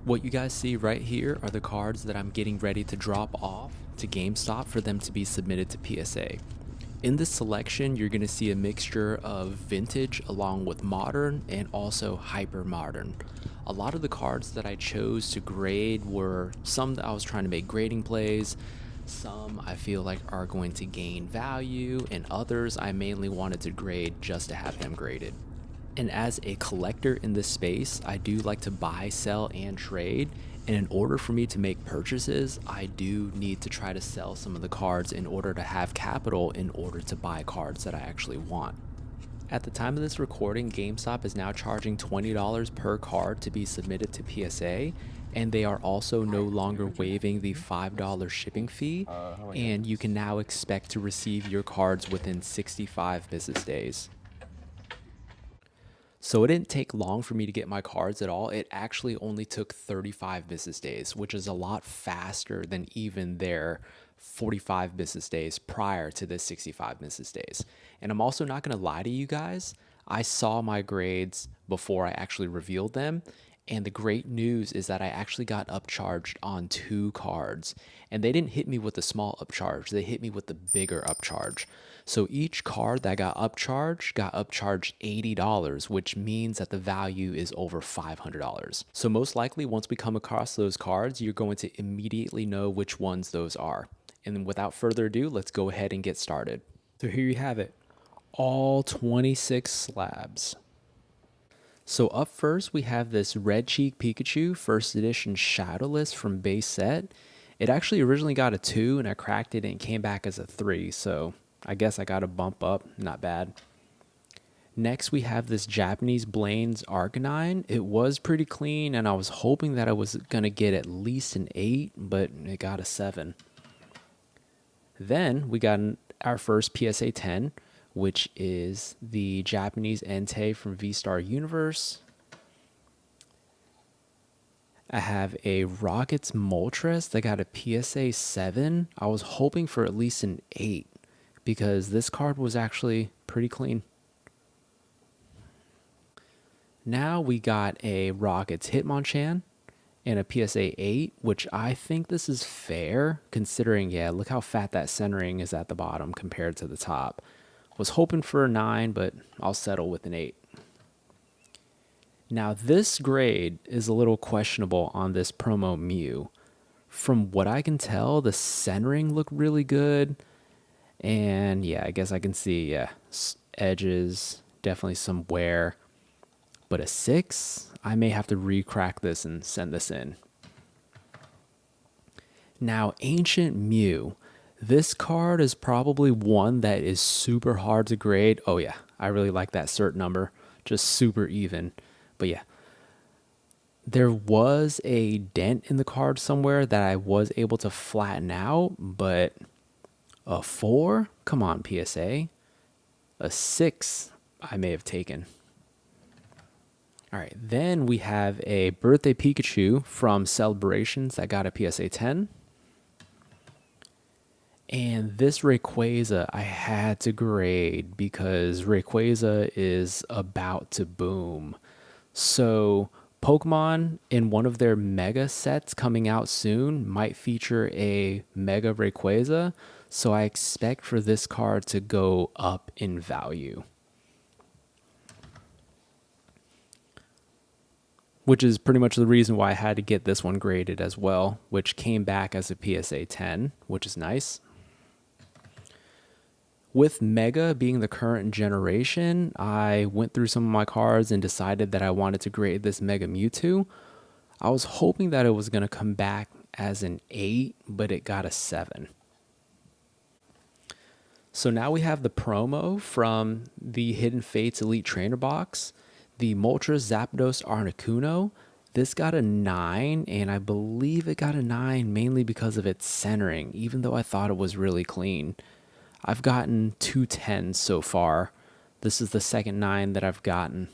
What you guys see right here are the cards that I'm getting ready to drop off to GameStop for them to be submitted to PSA. In this selection, you're going to see a mixture of vintage along with modern and also hyper modern. A lot of the cards that I chose to grade were some that I was trying to make grading plays, some I feel like are going to gain value, and others I mainly wanted to grade just to have them graded. And as a collector in this space, I do like to buy, sell, and trade. And in order for me to make purchases, I do need to try to sell some of the cards in order to have capital in order to buy cards that I actually want. At the time of this recording, GameStop is now charging $20 per card to be submitted to PSA, and they are also no longer waiving the $5 shipping fee, and you can now expect to receive your cards within 65 business days. So it didn't take long for me to get my cards at all. It actually only took 35 business days, which is a lot faster than even their 45 business days prior to the 65 business days. And I'm also not going to lie to you guys. I saw my grades before I actually revealed them. And the great news is that I actually got upcharged on 2 cards. And they didn't hit me with the small upcharge, they hit me with the bigger upcharge. So each card that got upcharged $80, which means that the value is over $500. So most likely, once we come across those cards, you're going to immediately know which ones those are. And without further ado, let's go ahead and get started. So here you have it, all 26 slabs. So up first, we have this Red Cheek Pikachu first edition Shadowless from base set. It actually originally got a 2 and I cracked it and it came back as a 3. So I guess I got a bump up, not bad. Next, we have this Japanese Blaine's Arcanine. It was pretty clean and I was hoping that I was going to get at least an 8, but it got a 7. Then we got our first PSA 10, which is the Japanese Entei from V-Star Universe. I have a Rockets Moltres that got a PSA 7. I was hoping for at least an 8 because this card was actually pretty clean. Now we got a Rockets Hitmonchan and a PSA 8, which I think this is fair considering, yeah, look how fat that centering is at the bottom compared to the top. Was hoping for a 9, but I'll settle with an 8. Now this grade is a little questionable on this promo Mew. From what I can tell, the centering looked really good. And yeah, I guess I can see, yeah, edges, definitely some wear. But a 6, I may have to re-crack this and send this in. Now, Ancient Mew. This card is probably one that is super hard to grade. Oh yeah, I really like that cert number. Just super even. But yeah, there was a dent in the card somewhere that I was able to flatten out, but a 4? Come on, PSA. A 6 I may have taken. All right, then we have a Birthday Pikachu from Celebrations that got a PSA 10. And this Rayquaza I had to grade because Rayquaza is about to boom. So Pokemon in one of their mega sets coming out soon might feature a Mega Rayquaza. So I expect for this card to go up in value. Which is pretty much the reason why I had to get this one graded as well, which came back as a PSA 10, which is nice. With Mega being the current generation, I went through some of my cards and decided that I wanted to grade this Mega Mewtwo. I was hoping that it was going to come back as an 8, but it got a 7. So now we have the promo from the Hidden Fates Elite Trainer box. The Moltres Zapdos Articuno. This got a 9, and I believe it got a 9 mainly because of its centering, even though I thought it was really clean. I've gotten 2 10s so far. This is the second 9 that I've gotten.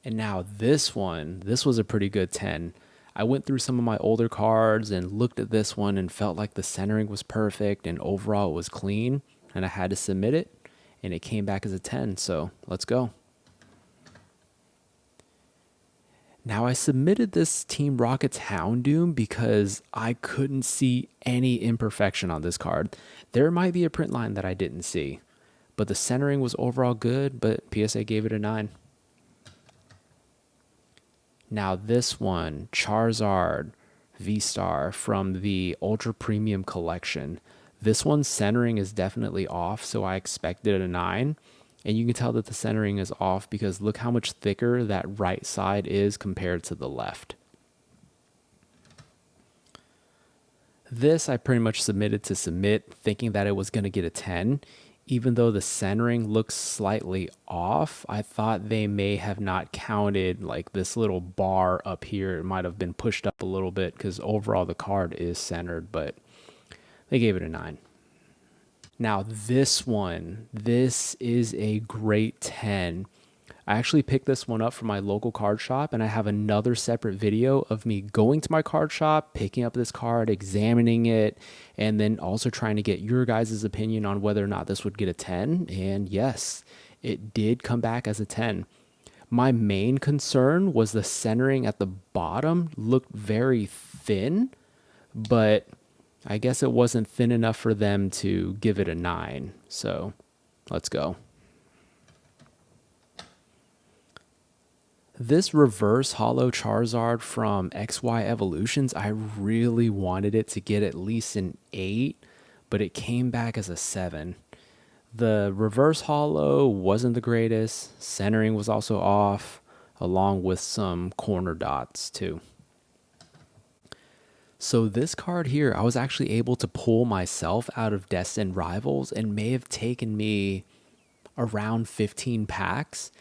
And now this one, this was a pretty good 10. I went through some of my older cards and looked at this one and felt like the centering was perfect and overall it was clean, and I had to submit it, and it came back as a 10, so let's go. Now, I submitted this Team Rocket's Houndoom because I couldn't see any imperfection on this card. There might be a print line that I didn't see, but the centering was overall good, but PSA gave it a 9. Now this one, Charizard V-Star from the Ultra Premium Collection. This one's centering is definitely off, so I expected a 9. And you can tell that the centering is off because look how much thicker that right side is compared to the left. This I pretty much submitted to submit, thinking that it was going to get a 10. Even though the centering looks slightly off, I thought they may have not counted like this little bar up here. It might have been pushed up a little bit because overall the card is centered, but they gave it a 9. Now this one, this is a great 10. I actually picked this one up from my local card shop, and I have another separate video of me going to my card shop, picking up this card, examining it, and then also trying to get your guys' opinion on whether or not this would get a 10. And yes, it did come back as a 10. My main concern was the centering at the bottom looked very thin, but I guess it wasn't thin enough for them to give it a 9. So let's go. This reverse holo Charizard from XY Evolutions, I really wanted it to get at least an 8, but it came back as a 7. The reverse holo wasn't the greatest. Centering was also off, along with some corner dots too. So this card here, I was actually able to pull myself out of Destined Rivals and may have taken me around 15 packs.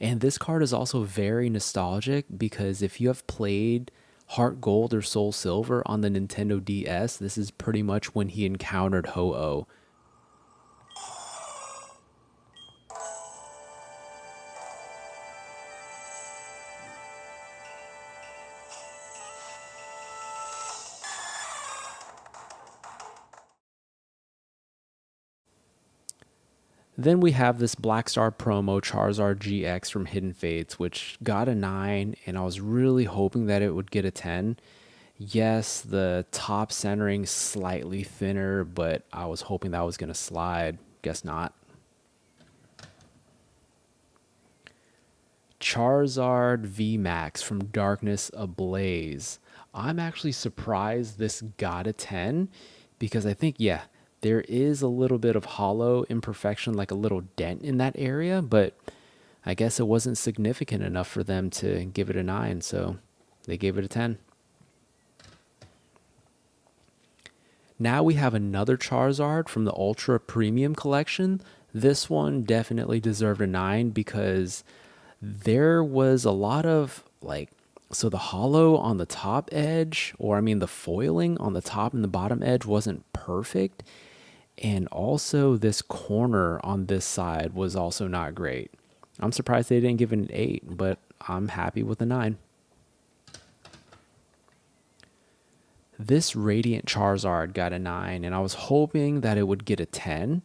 And this card is also very nostalgic because if you have played Heart Gold or Soul Silver on the Nintendo DS, this is pretty much when he encountered Ho-Oh. Then we have this Black Star promo Charizard GX from Hidden Fates, which got a 9, and I was really hoping that it would get a 10. Yes, the top centering slightly thinner, but I was hoping that was going to slide. Guess not. Charizard VMAX from Darkness Ablaze. I'm actually surprised this got a 10 because I think, yeah, there is a little bit of hollow imperfection, like a little dent in that area, but I guess it wasn't significant enough for them to give it a 9, so they gave it a 10. Now we have another Charizard from the Ultra Premium Collection. This one definitely deserved a 9 because there was a lot of so the hollow on the top edge, or I mean the foiling on the top and the bottom edge wasn't perfect. And also this corner on this side was also not great. I'm surprised they didn't give it an 8, but I'm happy with a 9. This Radiant Charizard got a 9, and I was hoping that it would get a 10.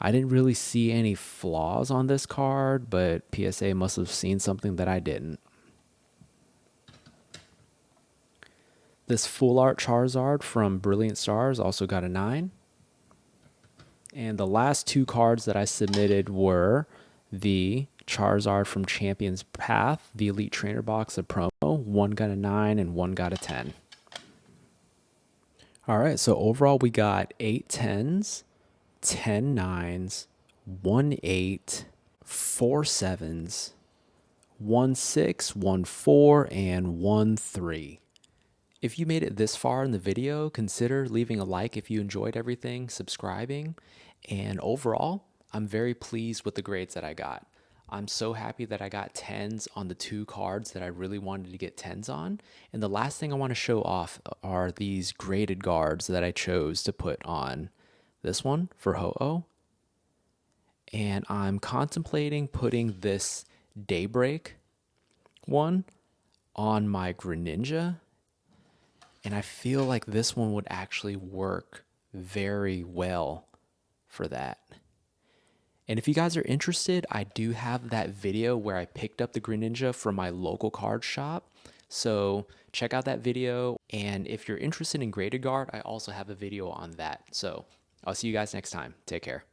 I didn't really see any flaws on this card, but PSA must have seen something that I didn't. This Full Art Charizard from Brilliant Stars also got a 9. And the last two cards that I submitted were the Charizard from Champion's Path, the Elite Trainer Box of promo. One got a 9 and one got a 10. All right, so overall we got 8 10s, 10 9s, 1 8, 4 7s, 1 6, 1 4, and 1 3. If you made it this far in the video, consider leaving a like if you enjoyed everything, subscribing, and overall, I'm very pleased with the grades that I got. I'm so happy that I got 10s on the two cards that I really wanted to get 10s on. And the last thing I want to show off are these graded guards that I chose to put on this one for Ho-Oh. And I'm contemplating putting this Daybreak one on my Greninja. And I feel like this one would actually work very well for that. And if you guys are interested, I do have that video where I picked up the Greninja from my local card shop. So check out that video. And if you're interested in graded guard, I also have a video on that. So I'll see you guys next time. Take care.